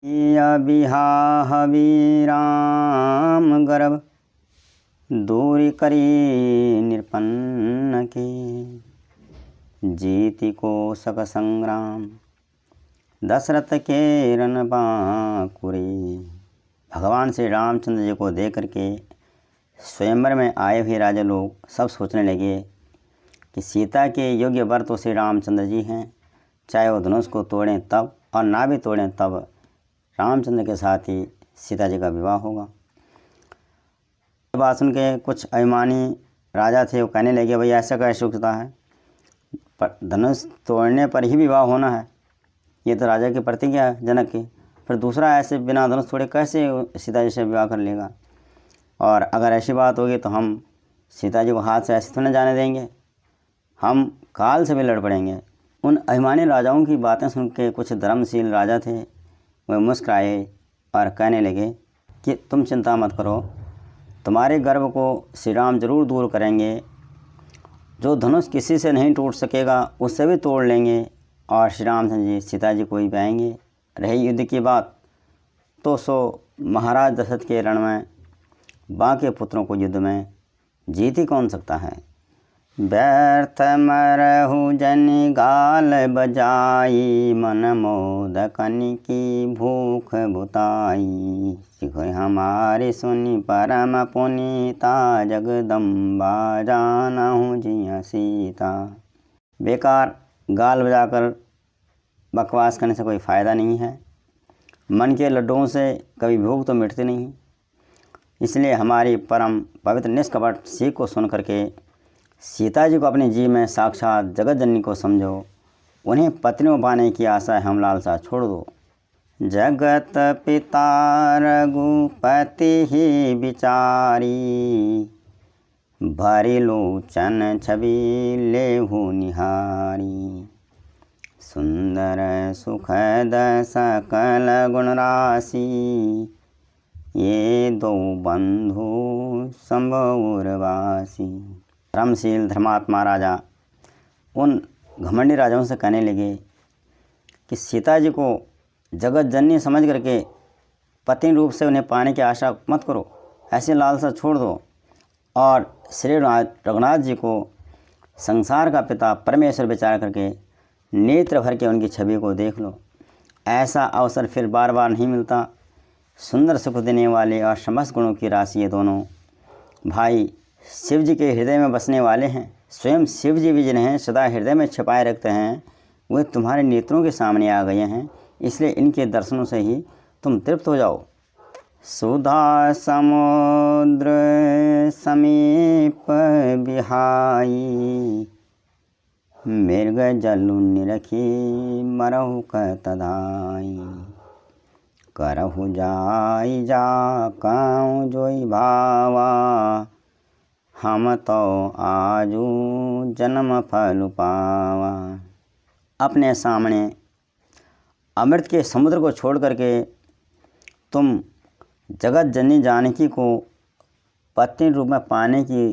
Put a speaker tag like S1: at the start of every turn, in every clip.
S1: बिहाह राम गर्भ दूरी करी निरपन्न के, जीति को सक संग्राम दशरथ के रन बांकुरे। भगवान श्री रामचंद्र जी को देख करके स्वयंवर में आए हुए राजा लोग सब सोचने लगे कि सीता के योग्य वर तो श्री रामचंद्र जी हैं, चाहे वो धनुष को तोड़ें तब और ना भी तोड़ें तब रामचंद्र के साथ ही सीता जी का विवाह होगा। बात सुन के कुछ अभिमानी राजा थे, वो कहने लगे भाई ऐसा कैसे होता है, पर धनुष तोड़ने पर ही विवाह होना है, ये तो राजा की प्रतिज्ञा है जनक की, फिर दूसरा ऐसे बिना धनुष तोड़े कैसे सीता जी से विवाह कर लेगा। और अगर ऐसी बात होगी तो हम सीता जी को हाथ से ऐसे तो न जाने देंगे, हम काल से भी लड़ पड़ेंगे। उन अभिमानी राजाओं की बातें सुन के कुछ धर्मशील राजा थे, वे मुस्कुराए और कहने लगे कि तुम चिंता मत करो, तुम्हारे गर्व को श्री राम जरूर दूर करेंगे, जो धनुष किसी से नहीं टूट सकेगा उससे भी तोड़ लेंगे और श्री रामचंद्र जी सीता जी को ही पाएंगे। रही युद्ध की बात तो सो महाराज दशरथ के रण में बाकी पुत्रों को युद्ध में जीत ही कौन सकता है। व्यर्थ मरहु जनि गाल बजाई, मन मोदकनि की भूख बुताई, सिखोय हमारी सुनि परम पुनीता, जगदम्बा जानहु जिया सीता। बेकार गाल बजाकर बकवास करने से कोई फ़ायदा नहीं है, मन के लड्डुओं से कभी भूख तो मिटती नहीं। इसलिए हमारी परम पवित्र निष्कपट सीख को सुन करके सीता जी को अपने जी में साक्षात जगत जननी को समझो, उन्हें पत्नियों पाने की आशा हम लालसा छोड़ दो। जगत पिता रघुपति ही विचारी, भरी लोचन छवि लेहु निहारी, सुंदर सुखद सकल गुण राशि, ये दो बंधु संभौरवासी। धर्मशील धर्मात्मा राजा उन घमंडी राजाओं से कहने लगे कि सीता जी को जगत जननी समझ करके पत्नी रूप से उन्हें पाने की आशा मत करो, ऐसे लालसा छोड़ दो और श्री रघुनाथ जी को संसार का पिता परमेश्वर विचार करके नेत्र भर के उनकी छवि को देख लो। ऐसा अवसर फिर बार बार नहीं मिलता। सुंदर सुख देने वाले और समस्त गुणों की राशि ये दोनों भाई शिव जी के हृदय में बसने वाले हैं। स्वयं शिव जी भी जिन्हें सदा हृदय में छिपाए रखते हैं, वे तुम्हारे नेत्रों के सामने आ गए हैं, इसलिए इनके दर्शनों से ही तुम तृप्त हो जाओ। सुधा समुद्र समीप बिहाई, मृग जलु निरखी मरहु कतदाई, करहु जाई जा काऊ जोई भावा, हम तो आजू जन्म फल पावा। अपने सामने अमृत के समुद्र को छोड़ करके तुम जगत जननी जानकी को पत्नी रूप में पाने की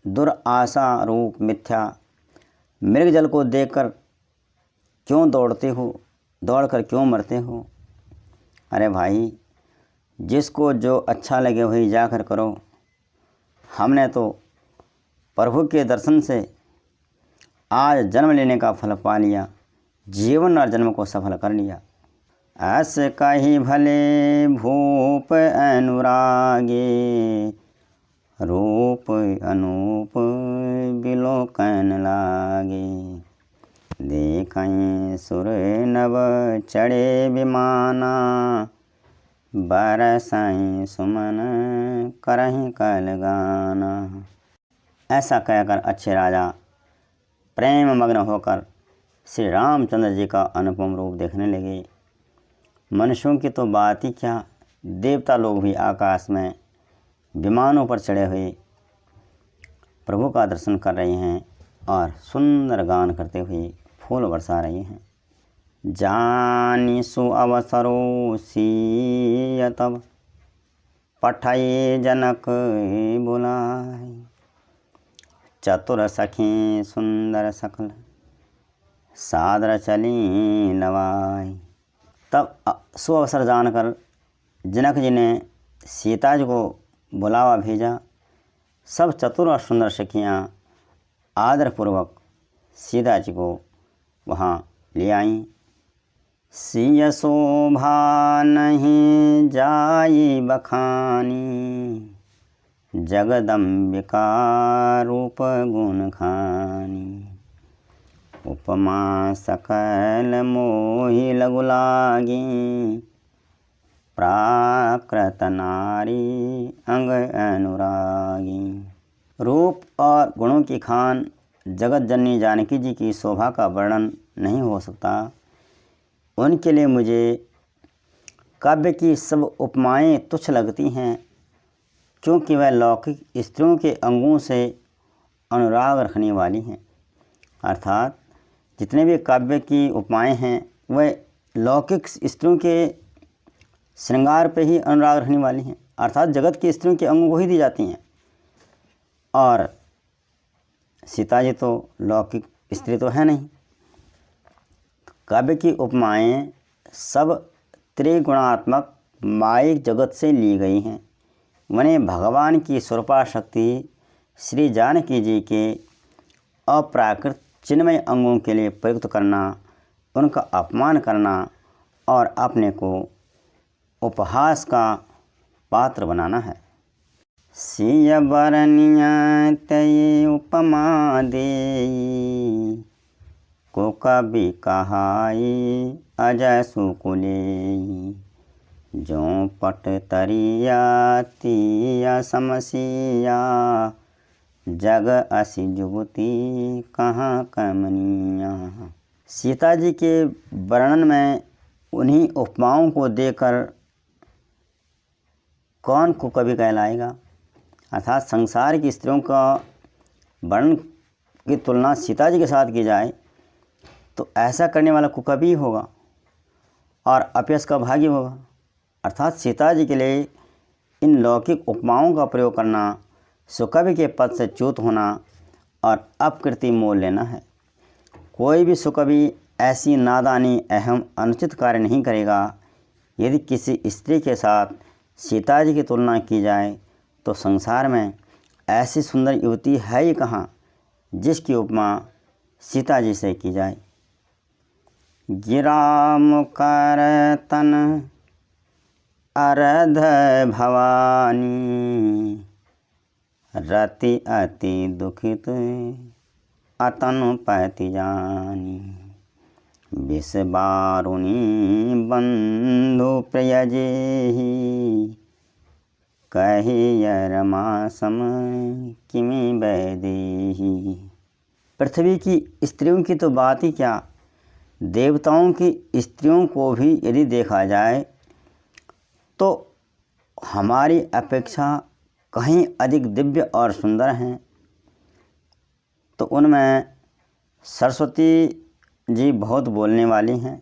S1: दुराशा रूप मिथ्या मृग जल को देखकर क्यों दौड़ते हो, दौड़कर क्यों मरते हो। अरे भाई, जिसको जो अच्छा लगे वही जाकर करो। हमने तो प्रभु के दर्शन से आज जन्म लेने का फल पा लिया, जीवन और जन्म को सफल कर लिया। ऐसे कही भले भूप अनुरागे, रूप अनूप बिलोकन लागे, देखें सुर नव चढ़े विमाना, बरसाई सुमन करहीं कल गाना। ऐसा कहकर अच्छे राजा प्रेम मग्न होकर श्री रामचंद्र जी का अनुपम रूप देखने लगे। मनुष्यों की तो बात ही क्या, देवता लोग भी आकाश में विमानों पर चढ़े हुए प्रभु का दर्शन कर रहे हैं और सुंदर गान करते हुए फूल बरसा रहे हैं। जानी सु अवसरो सीय तब, पठाए जनक बुलाए, चतुर सखी सुंदर सकल, सादर चली नवाई। तब सो अवसर जानकर जनक जी ने सीता जी को बुलावा भेजा। सब चतुर और सुंदर सखियाँ आदरपूर्वक सीता जी को वहाँ ले आईं। सिय शोभा नहीं जाई बखानी, जगदम्बिका रूप गुण खानी। उपमा सकल मोहि लगु लागी, प्राकृत नारी अंग अनुरागी। रूप और गुणों की खान जगत जननी जानकी जी की शोभा का वर्णन नहीं हो सकता। उनके लिए मुझे काव्य की सब उपमाएं तुच्छ लगती हैं, क्योंकि वह लौकिक स्त्रियों के अंगों से अनुराग रखने वाली हैं। अर्थात जितने भी काव्य की उपमाएं हैं वह लौकिक स्त्रियों के श्रृंगार पे ही अनुराग रखने वाली हैं, अर्थात जगत की स्त्रियों के अंगों को ही दी जाती हैं। और सीता जी तो लौकिक स्त्री तो है नहीं। काव्य की उपमाएं सब त्रिगुणात्मक मायिक जगत से ली गई हैं। उन्हें भगवान की स्वरूपा शक्ति श्री जानकी जी के अप्राकृत चिन्मय अंगों के लिए प्रयुक्त करना, उनका अपमान करना और अपने को उपहास का पात्र बनाना है। सिय बरनिया तय उपमा देई, को कभी कहाई अजय सुकुलेई। जो पट तरिया तिया समसिया, जग असी जुगती कहाँ कमनिया। सीता जी के वर्णन में उन्हीं उपमाओं को देकर कौन कुकवि कहलाएगा। अर्थात संसार की स्त्रियों का वर्णन की तुलना सीता जी के साथ की जाए तो ऐसा करने वाला कुकवि होगा और अपयश का भागी होगा। अर्थात सीता जी के लिए इन लौकिक उपमाओं का प्रयोग करना सुकवि के पद से च्युत होना और अपकृति मोल लेना है। कोई भी सुकवि ऐसी नादानी अहम अनुचित कार्य नहीं करेगा। यदि किसी स्त्री के साथ सीता जी की तुलना की जाए तो संसार में ऐसी सुंदर युवती है ही कहाँ जिसकी उपमा सीता जी से की जाए। गिरा मुकर तन अरध भवानी, रति अति दुखित अतनु पति जानी। विष बारुणी बंधु प्रियजेहि, कहि रमा सम किमि वैदेही। पृथ्वी की स्त्रियों की तो बात ही क्या, देवताओं की स्त्रियों को भी यदि देखा जाए तो हमारी अपेक्षा कहीं अधिक दिव्य और सुंदर हैं। तो उनमें सरस्वती जी बहुत बोलने वाली हैं।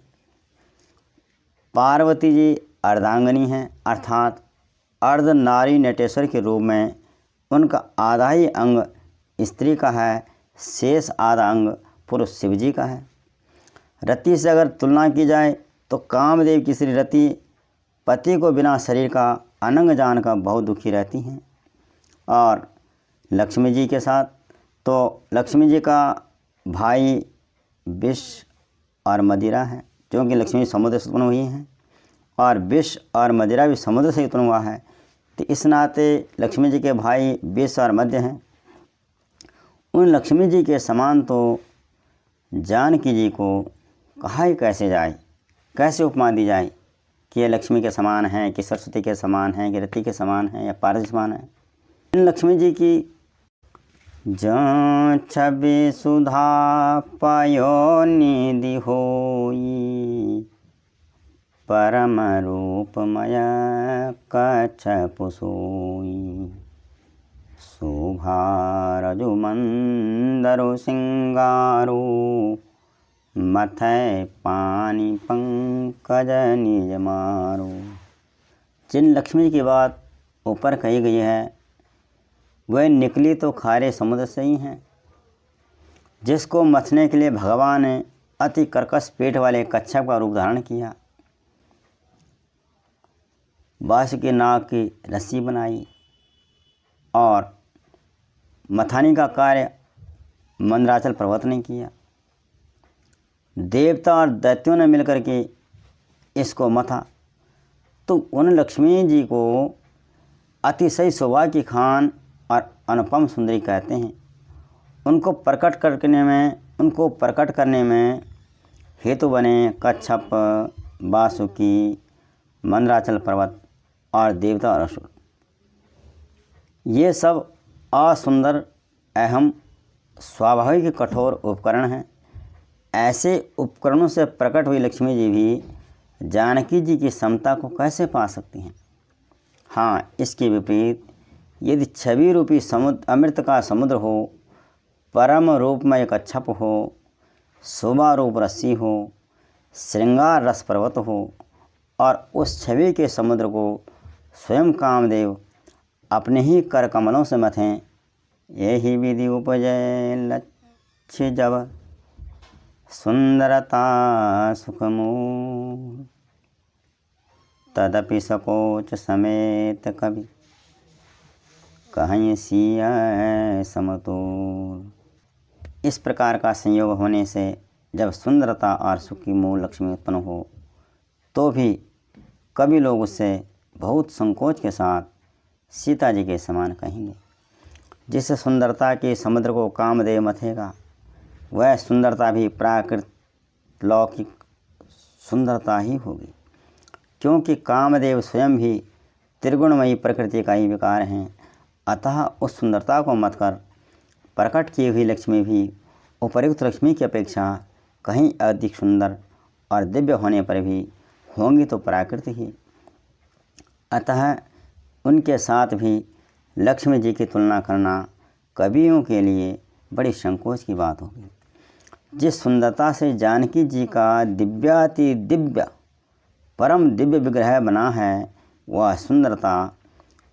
S1: पार्वती जी अर्धांगिनी हैं, अर्थात अर्ध नारी नटेश्वर के रूप में उनका आधा ही अंग स्त्री का है, शेष आधा अंग पुरुष शिव जी का है। रति से अगर तुलना की जाए तो कामदेव की श्री रति पति को बिना शरीर का अनंग जानकर बहुत दुखी रहती हैं। और लक्ष्मी जी के साथ तो लक्ष्मी जी का भाई विष और मदिरा है, क्योंकि लक्ष्मी समुद्र से उत्पन्न हुई हैं और विष और मदिरा भी समुद्र से उत्पन्न हुआ है। तो इस नाते लक्ष्मी जी के भाई विष और मध्य हैं। उन लक्ष्मी जी के समान तो जानकी जी को कहा ही कैसे जाए, कैसे उपमा दी जाए कि ये लक्ष्मी के समान हैं, कि सरस्वती के समान हैं, कि रति के समान हैं या पार्वती के समान हैं। इन लक्ष्मी जी की जो छवि सुधा पायो निधि होई, परम रूपमय कच्छप सोई। शोभा रजु मंदरु सिंगारो, मथै पानी पंकज निज मारो। जिन लक्ष्मी की बात ऊपर कही गई है वह निकली तो खारे समुद्र से ही हैं, जिसको मथने के लिए भगवान ने अति कर्कश पेट वाले कच्छप का रूप धारण किया। बासुकी नाग की रस्सी बनाई और मथानी का कार्य मंदराचल पर्वत ने किया। देवता और दैत्यों ने मिलकर के इसको मथा, तो उन लक्ष्मी जी को अतिशय शोभा की खान और अनुपम सुंदरी कहते हैं। उनको प्रकट करने में हेतु बने कच्छप, बासुकी, मंदराचल पर्वत और देवता और असुर। ये सब असुंदर एवं स्वाभाविक कठोर उपकरण हैं। ऐसे उपकरणों से प्रकट हुई लक्ष्मी जी भी जानकी जी की समता को कैसे पा सकती हैं? हाँ, इसके विपरीत यदि छवि रूपी समुद्र, अमृत का समुद्र हो, परम रूप में एक कच्छप हो, शोभा रूप रस्सी हो, श्रृंगार रस पर्वत हो और उस छवि के समुद्र को स्वयं कामदेव अपने ही कर कमलों से मथें, यही विधि उपजय लक्ष्य जब सुंदरता सुखमूल, तदपि सकोच समेत कवि कहीं सिया समतोल। इस प्रकार का संयोग होने से जब सुंदरता और सुख की मूल लक्ष्मी उत्पन्न हो तो भी कवि लोग उससे बहुत संकोच के साथ सीता जी के समान कहेंगे। जिस सुंदरता के समुद्र को कामदेव मथेगा, वह सुंदरता भी प्राकृत लौकिक सुंदरता ही होगी, क्योंकि कामदेव स्वयं भी त्रिगुणमयी प्रकृति का ही विकार हैं। अतः उस सुंदरता को मथकर प्रकट की हुई लक्ष्मी भी उपर्युक्त लक्ष्मी की अपेक्षा कहीं अधिक सुंदर और दिव्य होने पर भी होंगी तो प्राकृत ही। अतः उनके साथ भी लक्ष्मी जी की तुलना करना कवियों के लिए बड़ी संकोच की बात होगी। जिस सुंदरता से जानकी जी का दिव्याति दिव्य परम दिव्य विग्रह बना है, वह सुंदरता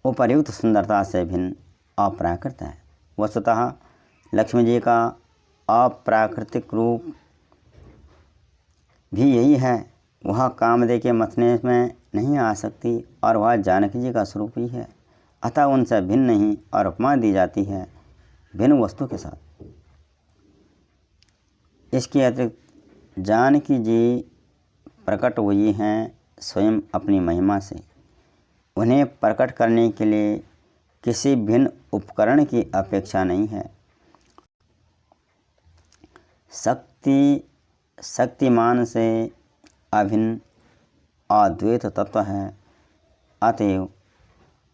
S1: उपर्युक्त सुंदरता से भिन्न अप्राकृत है। वस्तुतः लक्ष्मी जी का अप्राकृतिक रूप भी यही है। वह कामदेव के मथने में नहीं आ सकती और वह जानकी जी का स्वरूप ही है। अतः उनसे भिन्न नहीं और उपमा दी जाती है भिन्न वस्तु के साथ। इसके अतिरिक्त जानकी जी प्रकट हुई हैं स्वयं अपनी महिमा से। उन्हें प्रकट करने के लिए किसी भिन्न उपकरण की अपेक्षा नहीं है। शक्तिमान से अभिन्न अद्वैत तत्व है, अतएव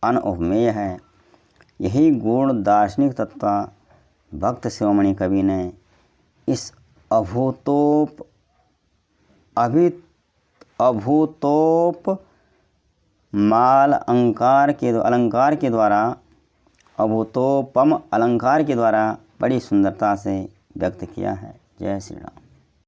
S1: अनुपमेय है। यही गुण दार्शनिक तत्व भक्त शिरोमणि कवि ने इस अभूतोप माल अलंकार के द्वारा अभूतोपम अलंकार के द्वारा बड़ी सुंदरता से व्यक्त किया है। जय श्री राम।